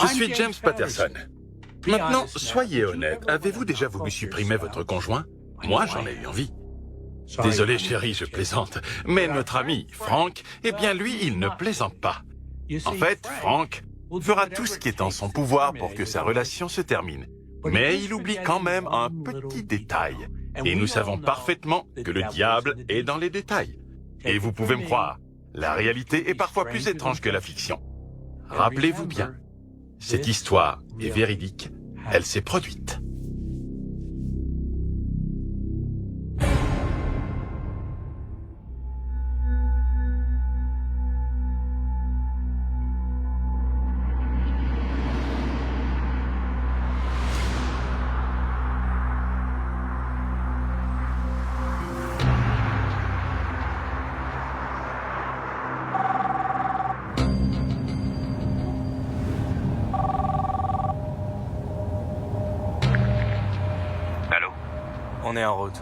Je suis James Patterson. Maintenant, soyez honnête, avez-vous déjà voulu supprimer votre conjoint? Moi, j'en ai eu envie. Désolé, chérie, je plaisante. Mais notre ami, Frank, eh bien lui, il ne plaisante pas. En fait, Frank fera tout ce qui est en son pouvoir pour que sa relation se termine. Mais il oublie quand même un petit détail. Et nous savons parfaitement que le diable est dans les détails. Et vous pouvez me croire, la réalité est parfois plus étrange que la fiction. Rappelez-vous bien, cette histoire est véridique, elle s'est produite. On est en route.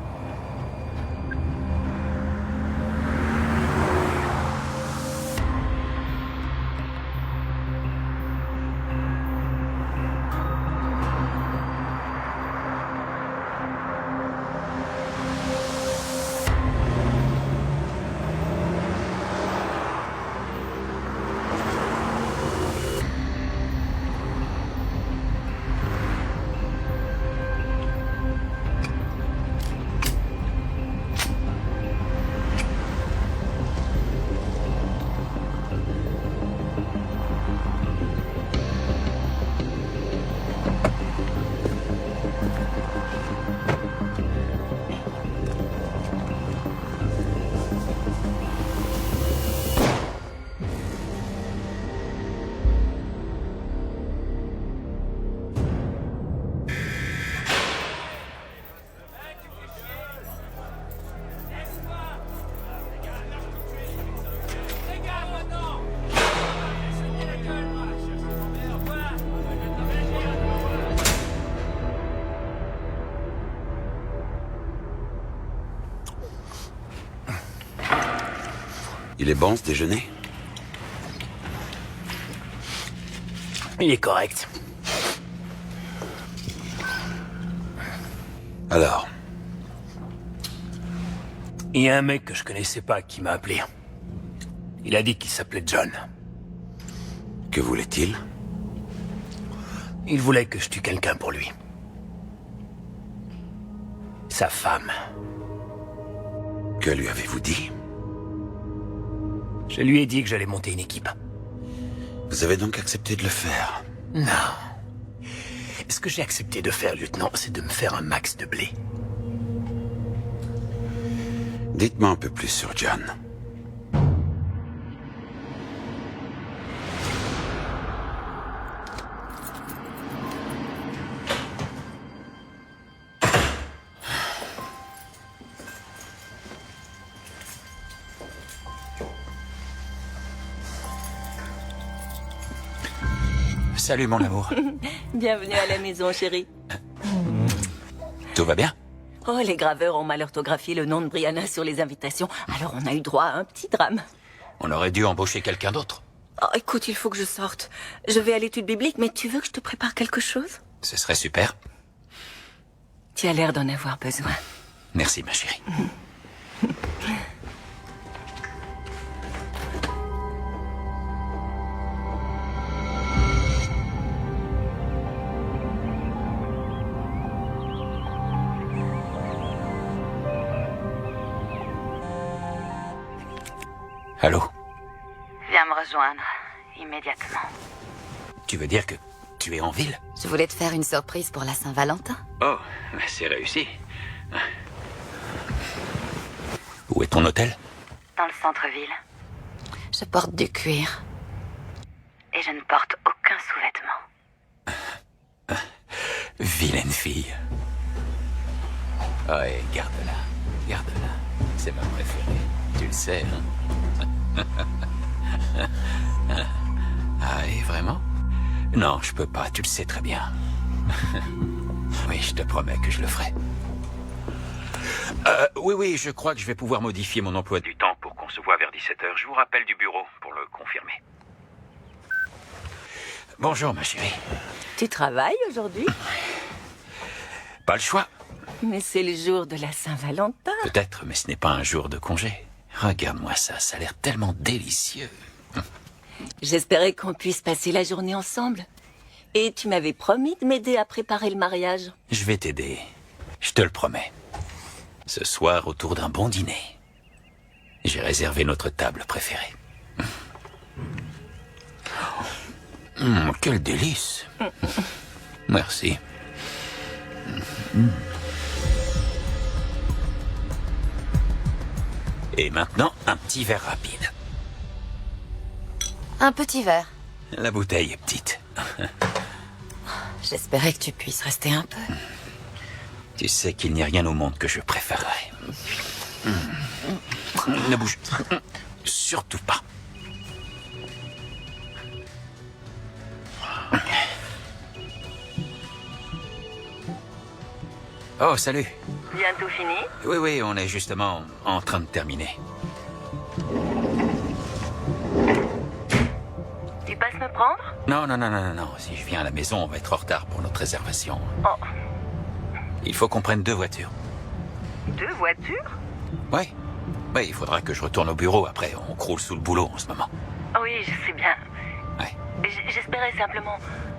Il est bon ce déjeuner? Il est correct. Alors? Il y a un mec que je connaissais pas qui m'a appelé. Il a dit qu'il s'appelait John. Que voulait-il? Il voulait que je tue quelqu'un pour lui. Sa femme. Que lui avez-vous dit? Je lui ai dit que j'allais monter une équipe. Vous avez donc accepté de le faire? Non. Ce que j'ai accepté de faire, lieutenant, c'est de me faire un max de blé. Dites-moi un peu plus sur John. Salut mon amour. Bienvenue à la maison, chérie. Tout va bien? Oh, les graveurs ont mal orthographié le nom de Brianna sur les invitations, alors on a eu droit à un petit drame. On aurait dû embaucher quelqu'un d'autre. Oh, écoute, il faut que je sorte. Je vais à l'étude biblique, mais tu veux que je te prépare quelque chose? Ce serait super. Tu as l'air d'en avoir besoin. Merci ma chérie. Allô? Viens me rejoindre, immédiatement. Tu veux dire que tu es en ville? Je voulais te faire une surprise pour la Saint-Valentin. Oh, c'est réussi. Où est ton hôtel? Dans le centre-ville. Je porte du cuir. Et je ne porte aucun sous-vêtement. Vilaine fille. Ouais, garde-la. Garde-la. C'est ma préférée. Tu le sais, hein? Ah, et vraiment? Non, je peux pas, tu le sais très bien. Oui, je te promets que je le ferai. Oui, je crois que je vais pouvoir modifier mon emploi du temps pour qu'on se voit vers 17h. Je vous rappelle du bureau pour le confirmer. Bonjour, ma chérie. Tu travailles aujourd'hui? Pas le choix. Mais c'est le jour de la Saint-Valentin. Peut-être, mais ce n'est pas un jour de congé. Regarde-moi ça, ça a l'air tellement délicieux. J'espérais qu'on puisse passer la journée ensemble. Et tu m'avais promis de m'aider à préparer le mariage. Je vais t'aider. Je te le promets. Ce soir, autour d'un bon dîner, j'ai réservé notre table préférée. Quel délice. Merci. Et maintenant, un petit verre rapide. Un petit verre. La bouteille est petite. J'espérais que tu puisses rester un peu. Tu sais qu'il n'y a rien au monde que je préférerais. Ne bouge surtout pas. Oh, salut. Bientôt fini? Oui, on est justement en train de terminer. Tu passes me prendre? Non. Si je viens à la maison, on va être en retard pour notre réservation. Oh. Il faut qu'on prenne 2 voitures. 2 voitures? Oui, il faudra que je retourne au bureau après. On croule sous le boulot en ce moment. Oui, je sais bien. Ouais. J'espérais simplement...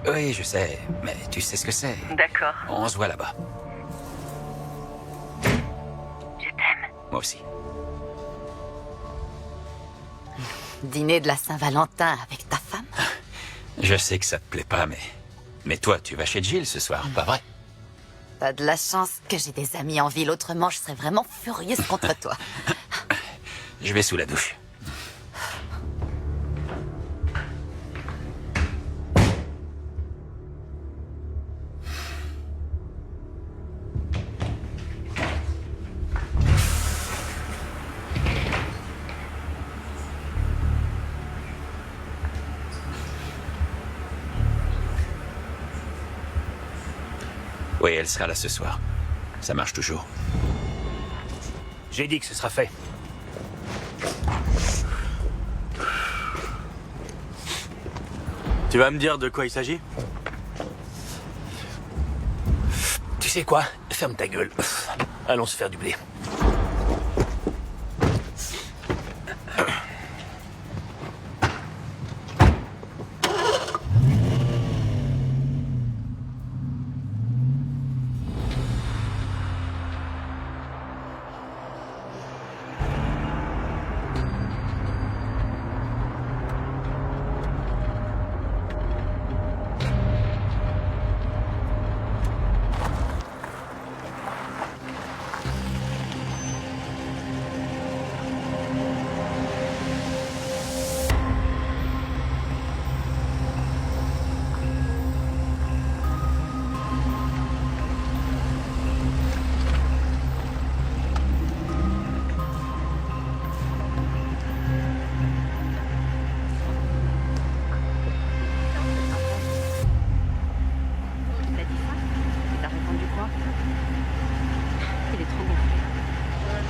Oui, je sais, mais tu sais ce que c'est. D'accord. On se voit là-bas. Je t'aime. Moi aussi. Dîner de la Saint-Valentin avec ta femme? Je sais que ça te plaît pas, mais toi, tu vas chez Jill ce soir, pas vrai? T'as de la chance que j'ai des amis en ville, autrement je serais vraiment furieuse contre toi. Je vais sous la douche. Oui, elle sera là ce soir. Ça marche toujours. J'ai dit que ce sera fait. Tu vas me dire de quoi il s'agit? Tu sais quoi? Ferme ta gueule. Allons se faire du blé.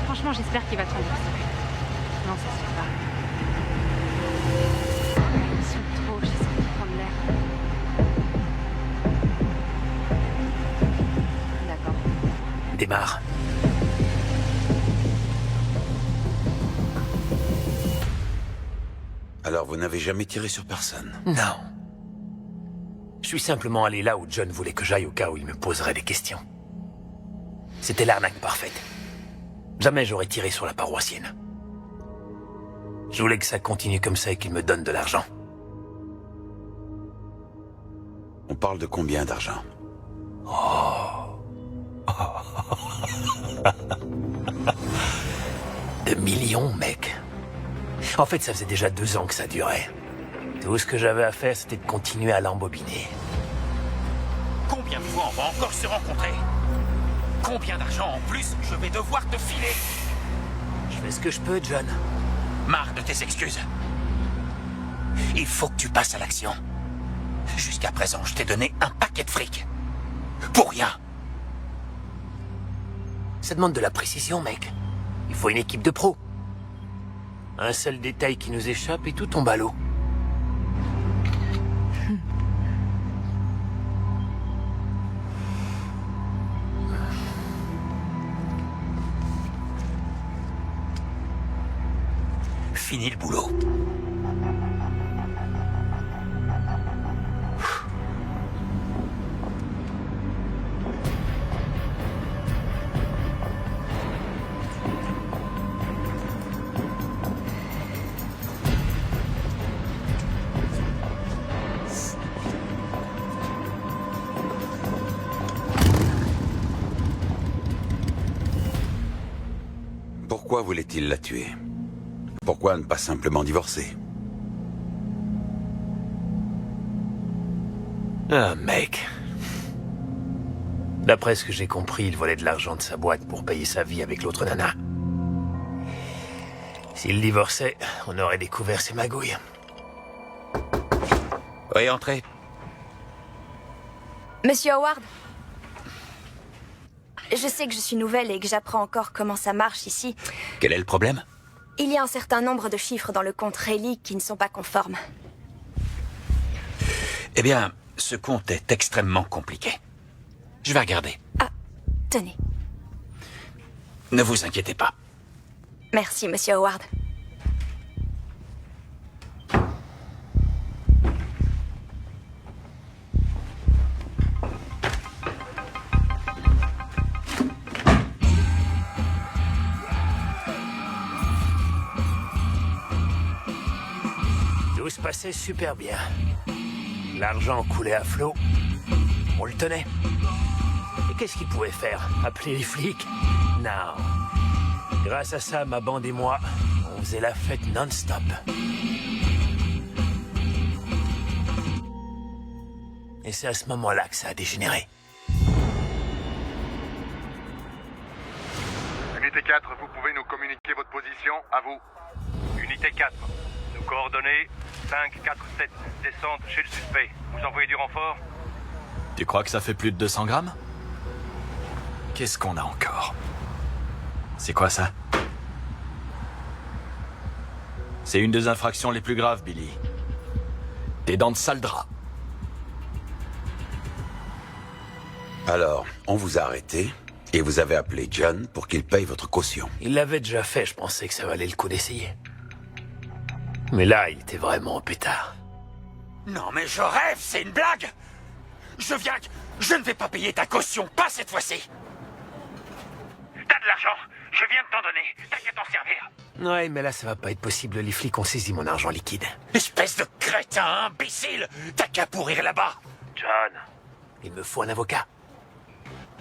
Franchement, j'espère qu'il va tomber. Non, ça suffit pas. Ils sont trop, j'ai senti prendre l'air. D'accord. Démarre. Alors vous n'avez jamais tiré sur personne? Non. Je suis simplement allé là où John voulait que j'aille au cas où il me poserait des questions. C'était l'arnaque parfaite. Jamais j'aurais tiré sur la paroissienne. Je voulais que ça continue comme ça et qu'il me donne de l'argent. On parle de combien d'argent? De millions, mec. En fait, ça faisait déjà 2 ans que ça durait. Tout ce que j'avais à faire, c'était de continuer à l'embobiner. Combien de fois on va encore se rencontrer? Combien d'argent en plus je vais devoir te filer? Je fais ce que je peux, John. Marre de tes excuses. Il faut que tu passes à l'action. Jusqu'à présent, je t'ai donné un paquet de fric. Pour rien. Ça demande de la précision, mec. Il faut une équipe de pros. Un seul détail qui nous échappe et tout tombe à l'eau. fini le boulot. Pourquoi voulait-il la tuer? Pourquoi ne pas simplement divorcer? Ah, mec. D'après ce que j'ai compris, il volait de l'argent de sa boîte pour payer sa vie avec l'autre nana. S'il divorçait, on aurait découvert ses magouilles. Oui, entrez. Monsieur Howard, je sais que je suis nouvelle et que j'apprends encore comment ça marche ici. Quel est le problème? Il y a un certain nombre de chiffres dans le compte Rayleigh qui ne sont pas conformes. Eh bien, ce compte est extrêmement compliqué. Je vais regarder. Ah, tenez. Ne vous inquiétez pas. Merci, Monsieur Howard. Tout se passait super bien. L'argent coulait à flot. On le tenait. Et qu'est-ce qu'il pouvait faire? Appeler les flics? Non. Grâce à ça, ma bande et moi, on faisait la fête non-stop. Et c'est à ce moment-là que ça a dégénéré. Unité 4, vous pouvez nous communiquer votre position? À vous. Unité 4, nos coordonnées 547. Descente chez le suspect. Vous envoyez du renfort? Tu crois que ça fait plus de 200 grammes? Qu'est-ce qu'on a encore? C'est quoi ça? C'est une des infractions les plus graves, Billy. T'es dans de sales draps. Alors, on vous a arrêté et vous avez appelé John pour qu'il paye votre caution. Il l'avait déjà fait, je pensais que ça valait le coup d'essayer. Mais là, il était vraiment au pétard. Non, mais je rêve, c'est une blague! Je ne vais pas payer ta caution, pas cette fois-ci! T'as de l'argent, je viens de t'en donner, t'as qu'à t'en servir! Ouais, mais là, ça va pas être possible, les flics ont saisi mon argent liquide. Espèce de crétin imbécile! T'as qu'à pourrir là-bas! John, il me faut un avocat.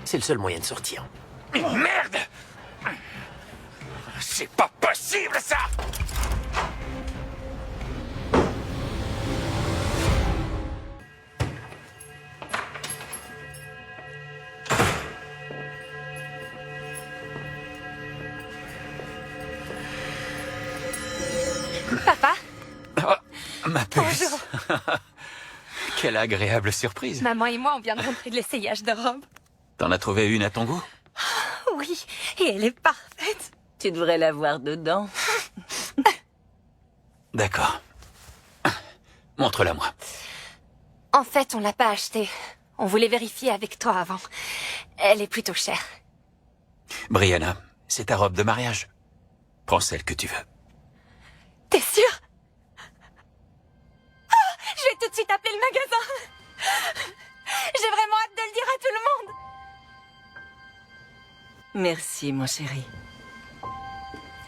C'est le seul moyen de sortir. Merde! C'est pas possible, ça! Papa? Oh, ma puce. Bonjour. Quelle agréable surprise. Maman et moi, on vient de rentrer de l'essayage de robe. T'en as trouvé une à ton goût? Oui, et elle est parfaite. Tu devrais la voir dedans. D'accord. Montre-la moi. En fait, on l'a pas achetée. On voulait vérifier avec toi avant. Elle est plutôt chère. Brianna, c'est ta robe de mariage. Prends celle que tu veux. T'es sûre? Je vais tout de suite appeler le magasin. J'ai vraiment hâte de le dire à tout le monde. Merci, mon chéri.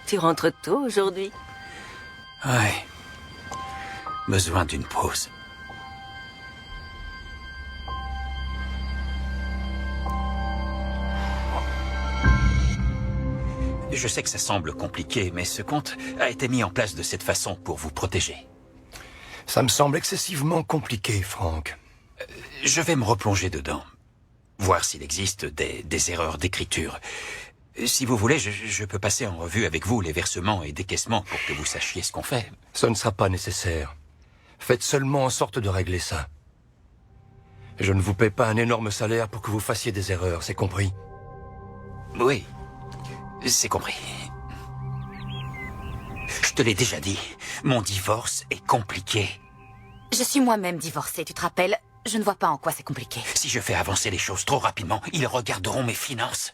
Tu rentres tôt aujourd'hui? Ouais. Besoin d'une pause. Je sais que ça semble compliqué, mais ce compte a été mis en place de cette façon pour vous protéger. Ça me semble excessivement compliqué, Frank. Je vais me replonger dedans. Voir s'il existe des erreurs d'écriture. Si vous voulez, je peux passer en revue avec vous les versements et décaissements pour que vous sachiez ce qu'on fait. Ce ne sera pas nécessaire. Faites seulement en sorte de régler ça. Je ne vous paie pas un énorme salaire pour que vous fassiez des erreurs, c'est compris? Oui, c'est compris. Je te l'ai déjà dit, mon divorce est compliqué. Je suis moi-même divorcée, tu te rappelles? Je ne vois pas en quoi c'est compliqué. Si je fais avancer les choses trop rapidement, ils regarderont mes finances.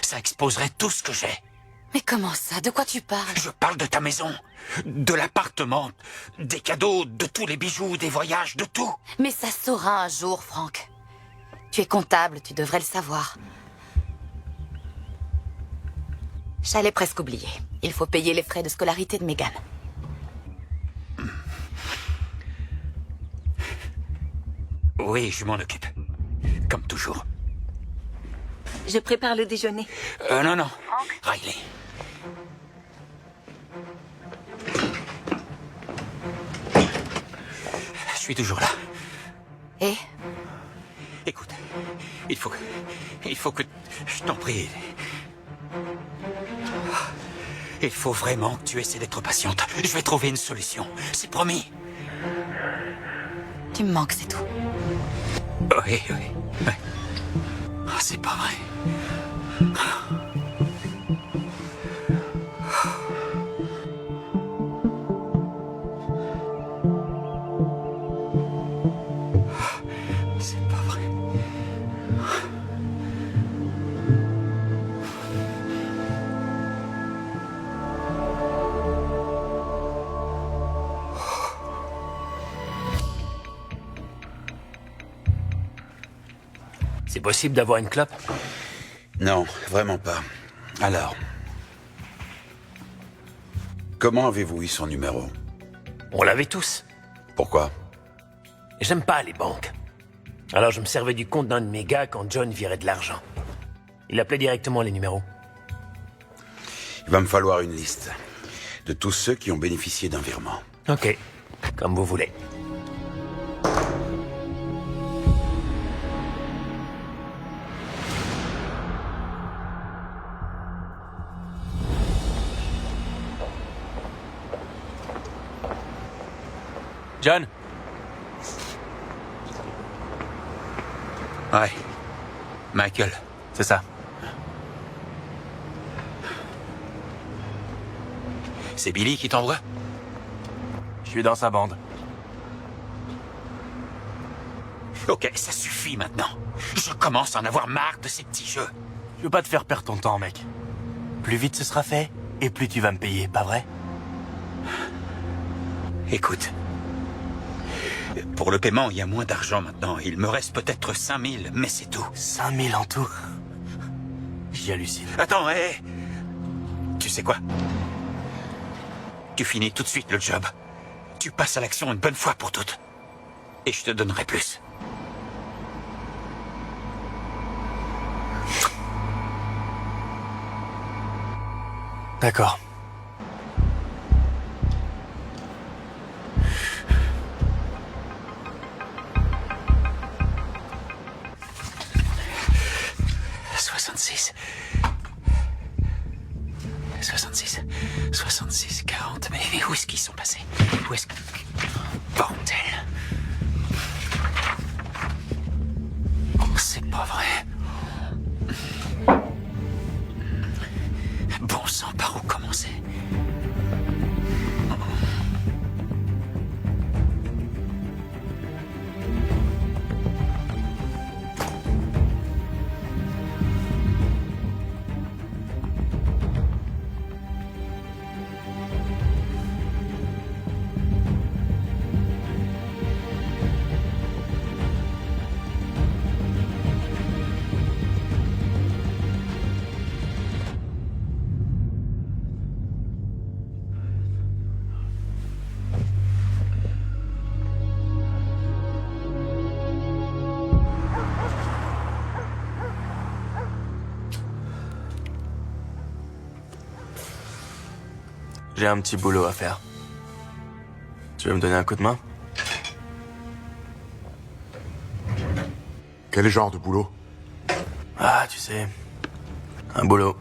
Ça exposerait tout ce que j'ai. Mais comment ça? De quoi tu parles? Je parle de ta maison, de l'appartement, des cadeaux, de tous les bijoux, des voyages, de tout. Mais ça saura un jour, Franck. Tu es comptable, tu devrais le savoir. J'allais presque oublier. Il faut payer les frais de scolarité de Megan. Oui, je m'en occupe. Comme toujours. Je prépare le déjeuner. Non. Riley. Je suis toujours là. Et? Écoute, il faut que... Je t'en prie. Il faut vraiment que tu essaies d'être patiente. Je vais trouver une solution. C'est promis. Tu me manques, c'est tout. Oui. C'est pas vrai. C'est pas vrai. C'est possible d'avoir une clope? Non, vraiment pas. Alors, comment avez-vous eu son numéro? On l'avait tous. Pourquoi? J'aime pas les banques. Alors je me servais du compte d'un de mes gars quand John virait de l'argent. Il appelait directement les numéros. Il va me falloir une liste de tous ceux qui ont bénéficié d'un virement. Ok, comme vous voulez. John? Ouais. Michael. C'est ça. C'est Billy qui t'envoie? Je suis dans sa bande. Ok, ça suffit maintenant. Je commence à en avoir marre de ces petits jeux. Je veux pas te faire perdre ton temps, mec. Plus vite ce sera fait, et plus tu vas me payer, pas vrai? Écoute. Pour le paiement, il y a moins d'argent maintenant. Il me reste peut-être 5000, mais c'est tout. 5000 en tout? J'y hallucine. Attends, hé! Tu sais quoi? Tu finis tout de suite le job. Tu passes à l'action une bonne fois pour toutes. Et je te donnerai plus. D'accord. « 66, 40... Mais où est-ce qu'ils sont passés? Où est-ce que... Bordel! C'est pas vrai. Bon sang, par où commencer? J'ai un petit boulot à faire. Tu veux me donner un coup de main? Quel genre de boulot? Ah, tu sais... Un boulot.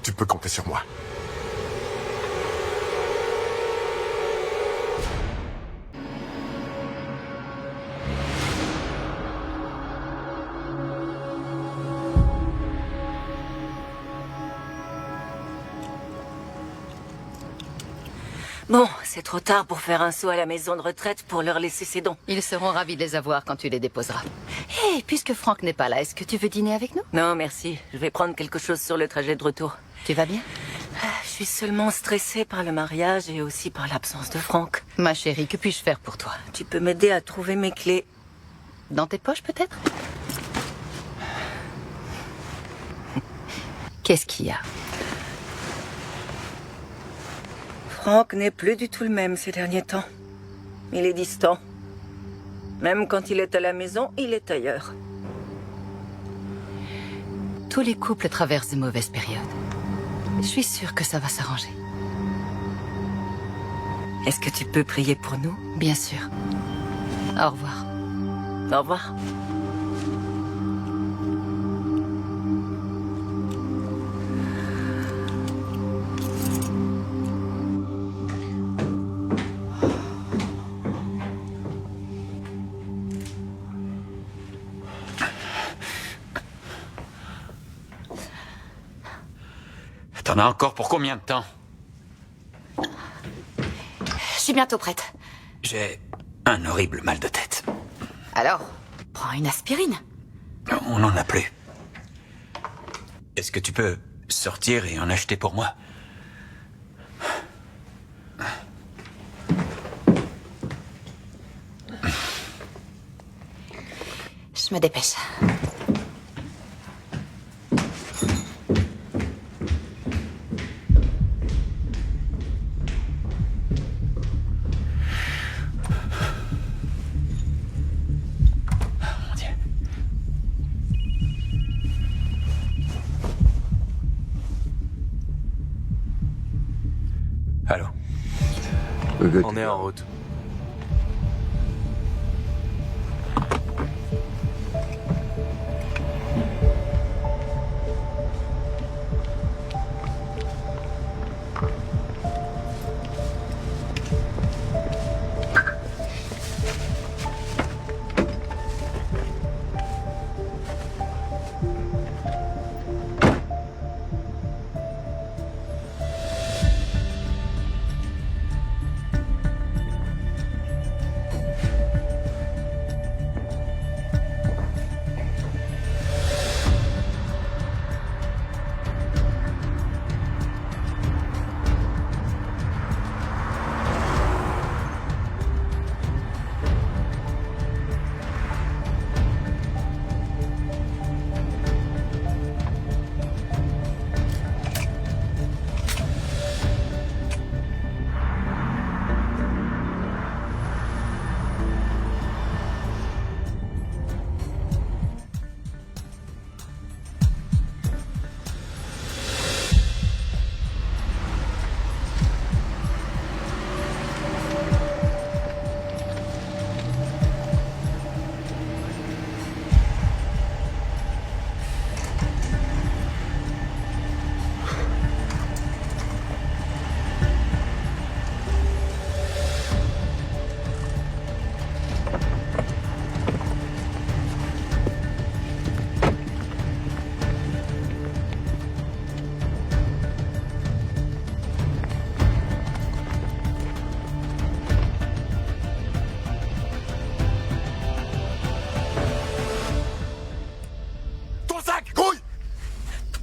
Tu peux compter sur moi. Bon, c'est trop tard pour faire un saut à la maison de retraite pour leur laisser ses dons. Ils seront ravis de les avoir quand tu les déposeras. Hé, puisque Franck n'est pas là, est-ce que tu veux dîner avec nous? Non, merci. Je vais prendre quelque chose sur le trajet de retour. Tu vas bien? Je suis seulement stressée par le mariage et aussi par l'absence de Franck. Ma chérie, que puis-je faire pour toi? Tu peux m'aider à trouver mes clés. Dans tes poches, peut-être? Qu'est-ce qu'il y a? Franck n'est plus du tout le même ces derniers temps. Il est distant. Même quand il est à la maison, il est ailleurs. Tous les couples traversent de mauvaises périodes. Je suis sûre que ça va s'arranger. Est-ce que tu peux prier pour nous? Bien sûr. Au revoir. Au revoir. T'en as encore pour combien de temps? Je suis bientôt prête. J'ai un horrible mal de tête. Alors, prends une aspirine. On n'en a plus. Est-ce que tu peux sortir et en acheter pour moi? Je me dépêche. Allô? On est en route.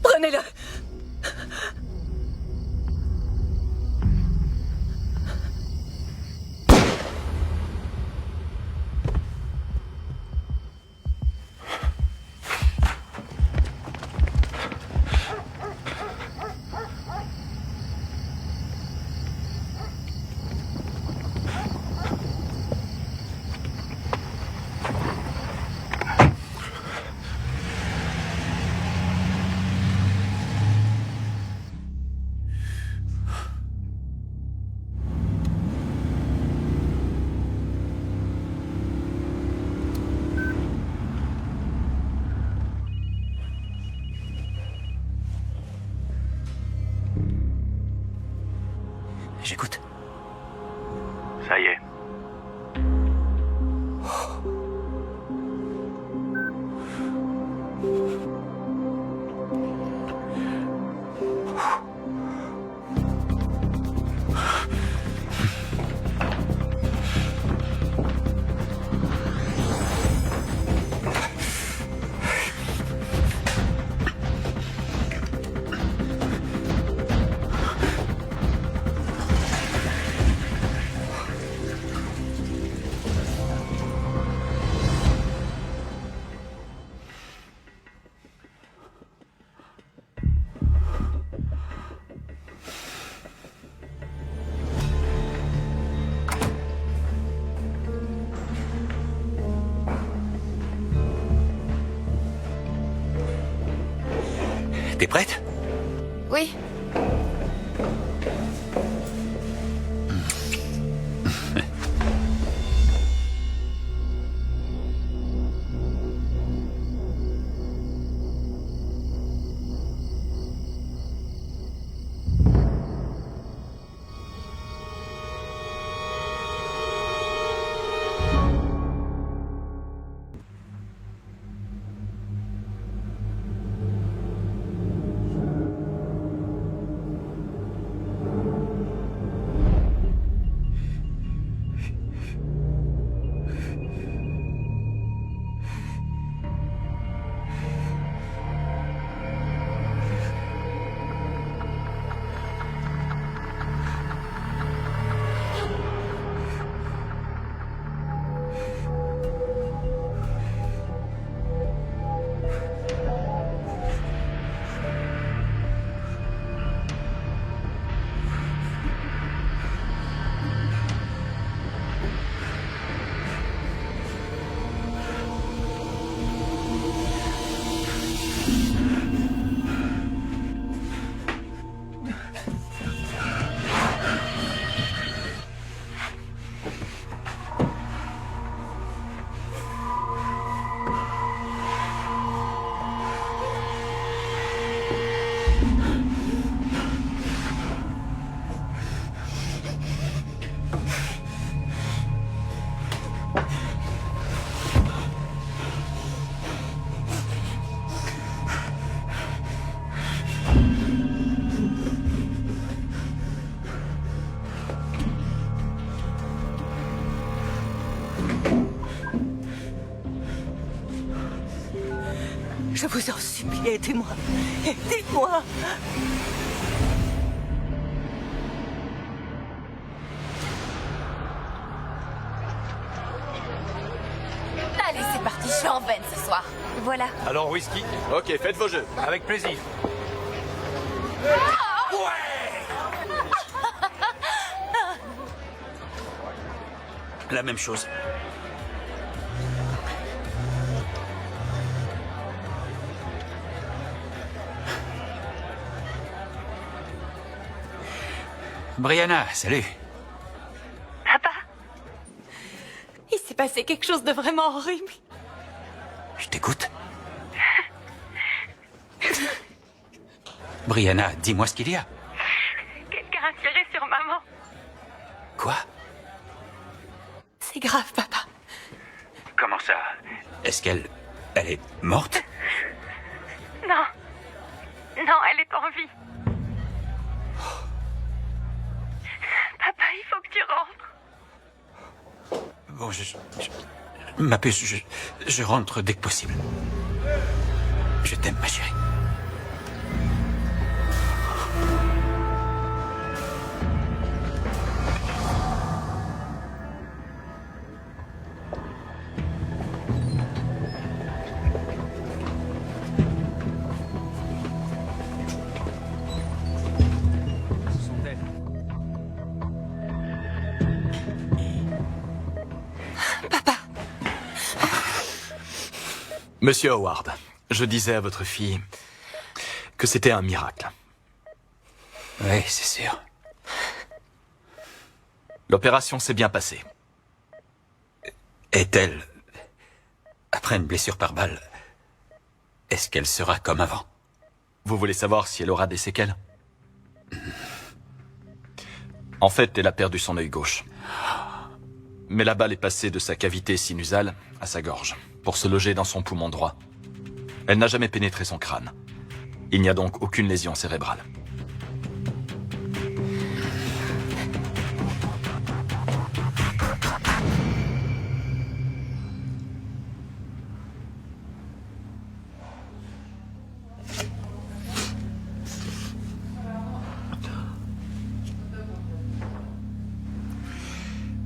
Prenez-le! J'écoute. Ça y est. T'es prête? Oui. Je vous en supplie, aidez-moi. Aidez-moi. Allez, c'est parti, je suis en veine ce soir. Voilà. Alors, whisky? Ok, faites vos jeux. Avec plaisir. La même chose. Brianna, salut. Papa, il s'est passé quelque chose de vraiment horrible. Je t'écoute. Brianna, dis-moi ce qu'il y a. Quelqu'un a tiré sur maman. Quoi? C'est grave, papa. Comment ça? Est-ce qu'elle est morte? Non. Non, elle est en vie. Papa, il faut que tu rentres. Bon, ma puce, je rentre dès que possible. Je t'aime, ma chérie. Monsieur Howard, je disais à votre fille que c'était un miracle. Oui, c'est sûr. L'opération s'est bien passée. Est-elle, après une blessure par balle, est-ce qu'elle sera comme avant? Vous voulez savoir si elle aura des séquelles? En fait, elle a perdu son œil gauche. Mais la balle est passée de sa cavité sinusale à sa gorge, pour se loger dans son poumon droit. Elle n'a jamais pénétré son crâne. Il n'y a donc aucune lésion cérébrale.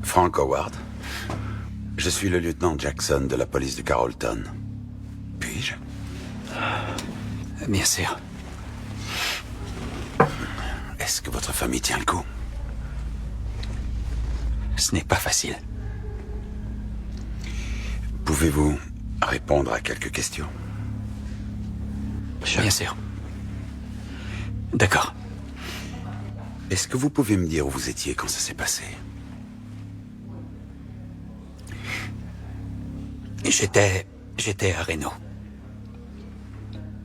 Frank Howard. Je suis le lieutenant Jackson de la police de Carrollton. Puis-je? Bien sûr. Est-ce que votre famille tient le coup? Ce n'est pas facile. Pouvez-vous répondre à quelques questions? Bien sûr. D'accord. Est-ce que vous pouvez me dire où vous étiez quand ça s'est passé? J'étais à Reno.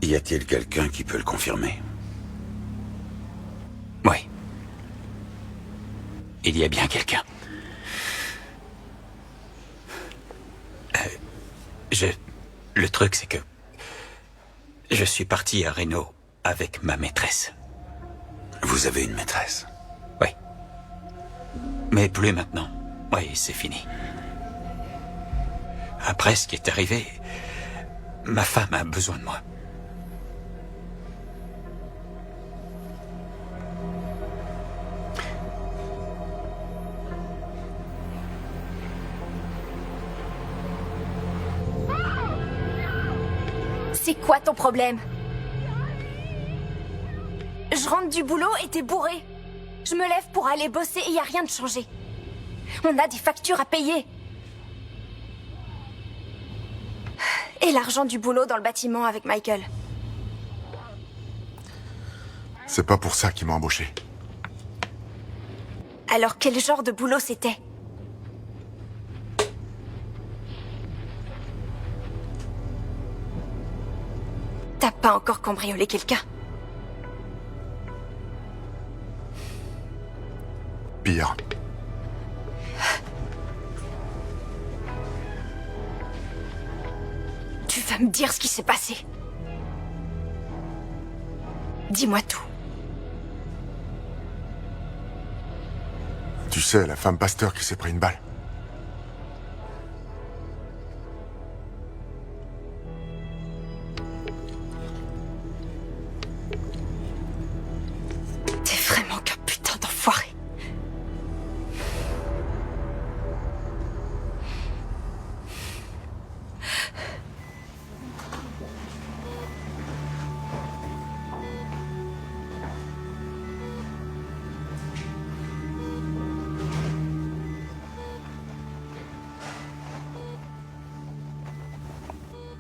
Y a-t-il quelqu'un qui peut le confirmer? Oui. Il y a bien quelqu'un. Le truc, c'est que... Je suis parti à Reno avec ma maîtresse. Vous avez une maîtresse? Oui. Mais plus maintenant. Oui, c'est fini. Après ce qui est arrivé, ma femme a besoin de moi. C'est quoi ton problème? Je rentre du boulot et t'es bourré. Je me lève pour aller bosser et y a rien de changé. On a des factures à payer. Et l'argent du boulot dans le bâtiment avec Michael. C'est pas pour ça qu'il m'a embauché. Alors quel genre de boulot c'était? T'as pas encore cambriolé quelqu'un? Pire. Tu vas me dire ce qui s'est passé. Dis-moi tout. Tu sais, la femme pasteur qui s'est pris une balle. T'es vraiment qu'un putain d'enfoiré.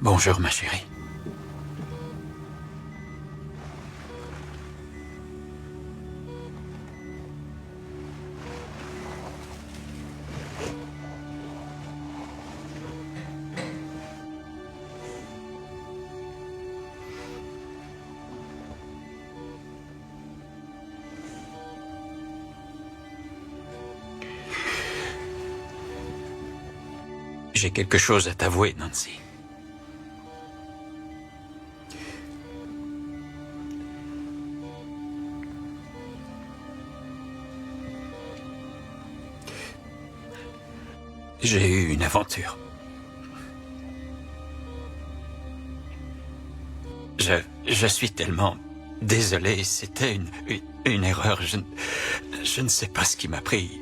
Bonjour, ma chérie. J'ai quelque chose à t'avouer, Nancy. J'ai eu une aventure. Je suis tellement désolé, c'était une erreur. Je ne sais pas ce qui m'a pris.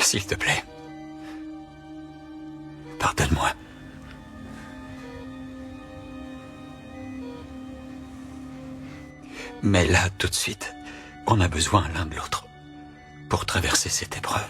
S'il te plaît, pardonne-moi. Mais là, tout de suite, on a besoin l'un de l'autre pour traverser cette épreuve.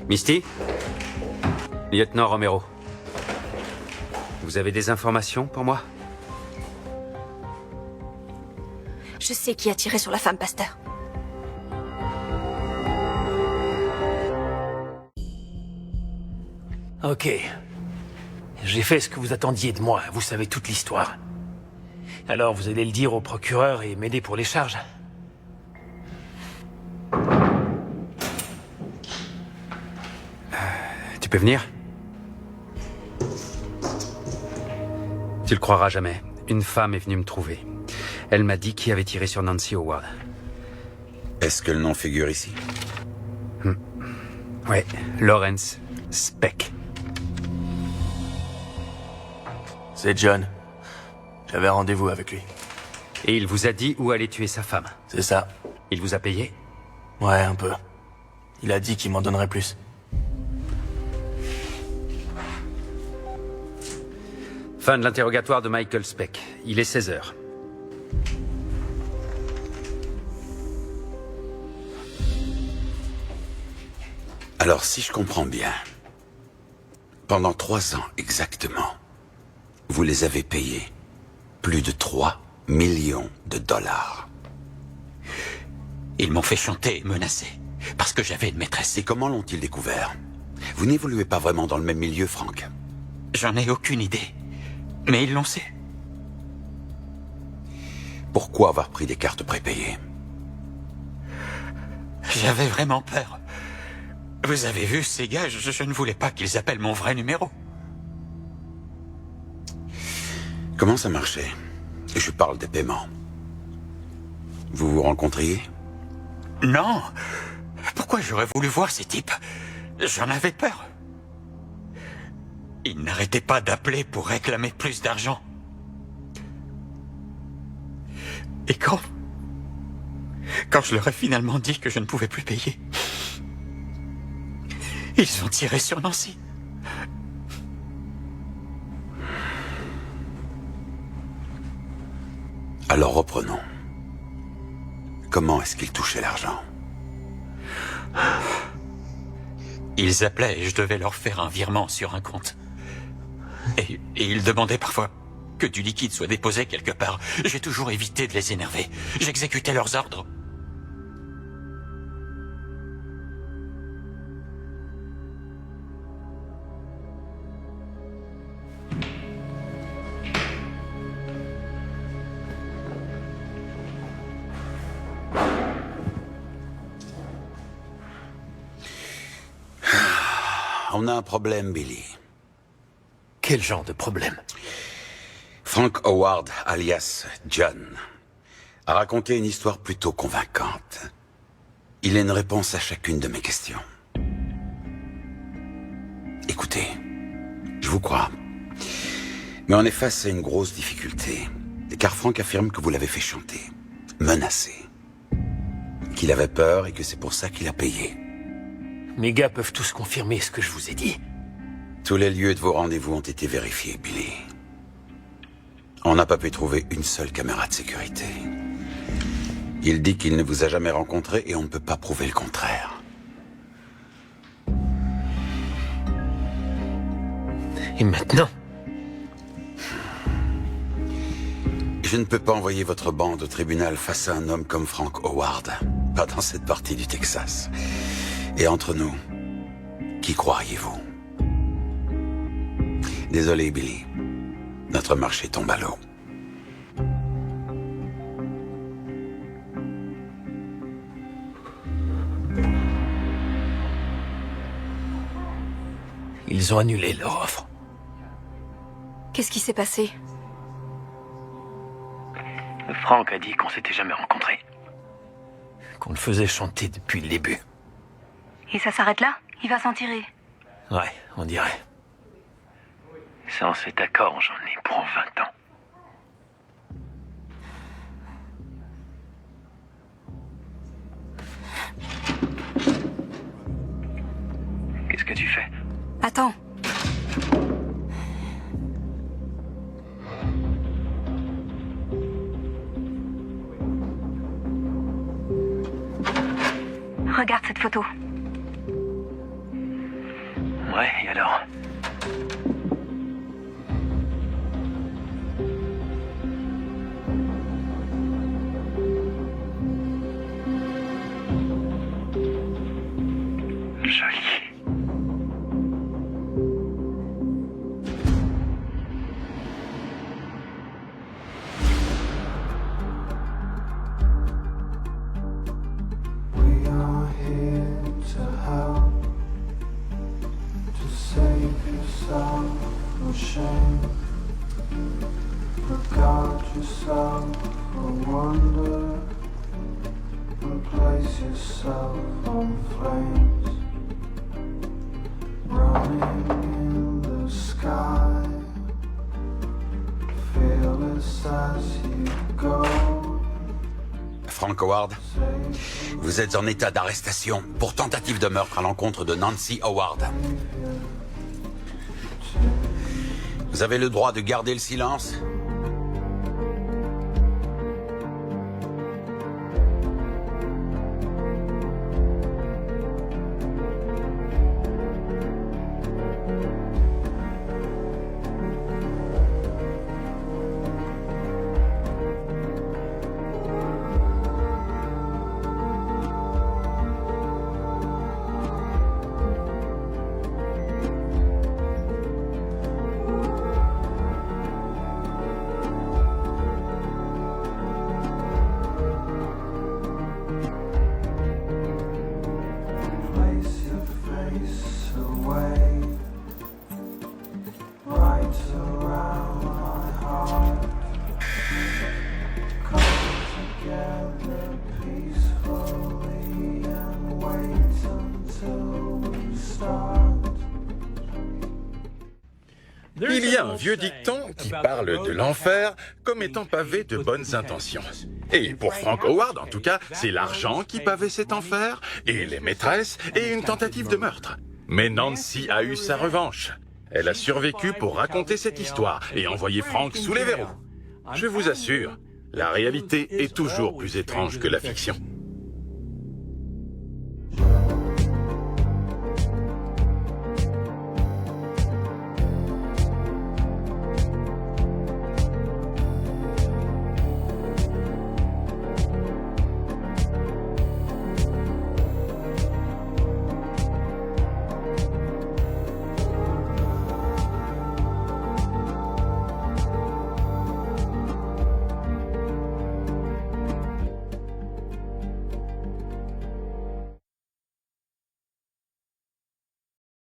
Misty? Lieutenant Romero. Vous avez des informations pour moi? Je sais qui a tiré sur la femme pasteur. Ok. J'ai fait ce que vous attendiez de moi. Vous savez toute l'histoire. Alors vous allez le dire au procureur et m'aider pour les charges. Tu peux venir? Tu le croiras jamais. Une femme est venue me trouver. Elle m'a dit qui avait tiré sur Nancy Howard. Est-ce que le nom figure ici? Ouais, Lawrence Speck. C'est John. J'avais rendez-vous avec lui. Et il vous a dit où aller tuer sa femme? C'est ça. Il vous a payé? Ouais, un peu. Il a dit qu'il m'en donnerait plus. Fin de l'interrogatoire de Michael Speck. Il est 16h. Alors, si je comprends bien, pendant 3 ans exactement, vous les avez payés plus de 3 millions de dollars. Ils m'ont fait chanter et menacer, parce que j'avais une maîtresse. Et comment l'ont-ils découvert? Vous n'évoluez pas vraiment dans le même milieu, Frank. J'en ai aucune idée, mais ils l'ont su. Pourquoi avoir pris des cartes prépayées? J'avais vraiment peur. Vous avez vu, ces gars, je ne voulais pas qu'ils appellent mon vrai numéro. Comment ça marchait? Je parle des paiements. Vous vous rencontriez? Non. Pourquoi j'aurais voulu voir ces types? J'en avais peur. Ils n'arrêtaient pas d'appeler pour réclamer plus d'argent. Et quand je leur ai finalement dit que je ne pouvais plus payer, ils ont tiré sur Nancy. Alors reprenons. Comment est-ce qu'ils touchaient l'argent? Ils appelaient et je devais leur faire un virement sur un compte. Et ils demandaient parfois que du liquide soit déposé quelque part. J'ai toujours évité de les énerver. J'exécutais leurs ordres. On a un problème, Billy. Quel genre de problème? Frank Howard, alias John, a raconté une histoire plutôt convaincante. Il a une réponse à chacune de mes questions. Écoutez, je vous crois. Mais on est face à une grosse difficulté. Car Frank affirme que vous l'avez fait chanter, menacé. Qu'il avait peur et que c'est pour ça qu'il a payé. Mes gars peuvent tous confirmer ce que je vous ai dit. Tous les lieux de vos rendez-vous ont été vérifiés, Billy. On n'a pas pu trouver une seule caméra de sécurité. Il dit qu'il ne vous a jamais rencontré et on ne peut pas prouver le contraire. Et maintenant? Je ne peux pas envoyer votre bande au tribunal face à un homme comme Frank Howard. Pas dans cette partie du Texas. Et entre nous, qui croiriez-vous? Désolé, Billy. Notre marché tombe à l'eau. Ils ont annulé leur offre. Qu'est-ce qui s'est passé? Frank a dit qu'on s'était jamais rencontrés. Qu'on le faisait chanter depuis le début. Et ça s'arrête là? Il va s'en tirer. Ouais, on dirait. Sans cet accord, j'en ai pour 20 ans. Qu'est-ce que tu fais? Attends. Regarde cette photo. Ouais, et alors? Joli. Regard yourself for wonder and place yourself on flames. in the sky, fearless as you go. Frank Howard, vous êtes en état d'arrestation pour tentative de meurtre à l'encontre de Nancy Howard. Vous avez le droit de garder le silence. Il y a un vieux dicton qui parle de l'enfer comme étant pavé de bonnes intentions. Et pour Frank Howard, en tout cas, c'est l'argent qui pavait cet enfer, et les maîtresses, et une tentative de meurtre. Mais Nancy a eu sa revanche. Elle a survécu pour raconter cette histoire et envoyer Frank sous les verrous. Je vous assure, la réalité est toujours plus étrange que la fiction.